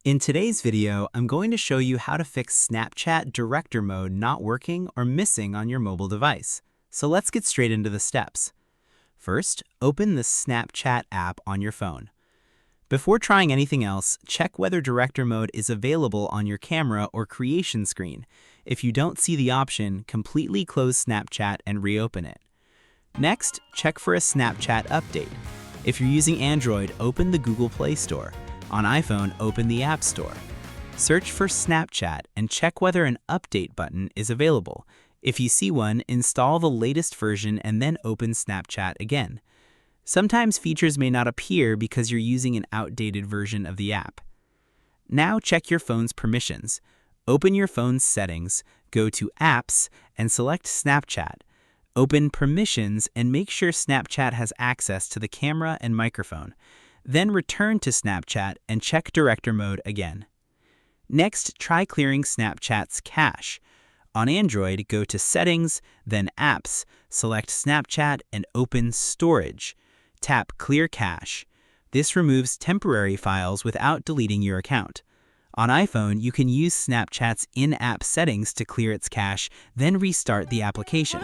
In today's video, I'm going to show you how to fix Snapchat Director Mode not working or missing on your mobile device. So let's get straight into the steps. First, open the Snapchat app on your phone. Before trying anything else, check whether Director Mode is available on your camera or creation screen. If you don't see the option, completely close Snapchat and reopen it. Next, check for a Snapchat update. If you're using Android, open the Google Play Store. On iPhone, open the App Store. Search for Snapchat and check whether an update button is available. If you see one, install the latest version and then open Snapchat again. Sometimes features may not appear because you're using an outdated version of the app. Now check your phone's permissions. Open your phone's settings, go to Apps, and select Snapchat. Open Permissions and make sure Snapchat has access to the camera and microphone. Then return to Snapchat and check Director Mode again. Next, try clearing Snapchat's cache. On Android, go to Settings, then Apps, select Snapchat and open Storage. Tap Clear Cache. This removes temporary files without deleting your account. On iPhone, you can use Snapchat's in-app settings to clear its cache, then restart the application.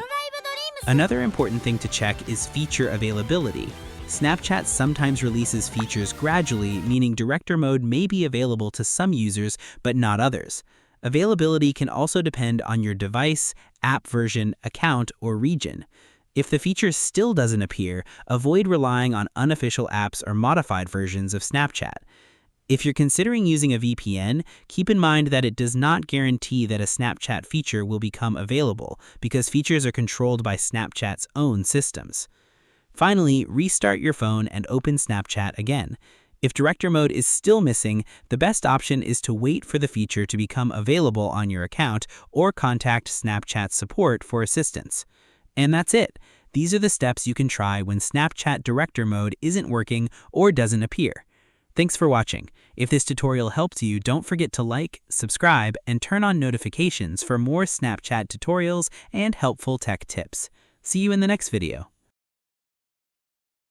Another important thing to check is feature availability. Snapchat sometimes releases features gradually, meaning Director Mode may be available to some users but not others. Availability can also depend on your device, app version, account, or region. If the feature still doesn't appear, avoid relying on unofficial apps or modified versions of Snapchat. If you're considering using a VPN, keep in mind that it does not guarantee that a Snapchat feature will become available because features are controlled by Snapchat's own systems. Finally, restart your phone and open Snapchat again. If Director Mode is still missing, the best option is to wait for the feature to become available on your account or contact Snapchat support for assistance. And that's it. These are the steps you can try when Snapchat Director Mode isn't working or doesn't appear. Thanks for watching. If this tutorial helped you, don't forget to like, subscribe, and turn on notifications for more Snapchat tutorials and helpful tech tips. See you in the next video.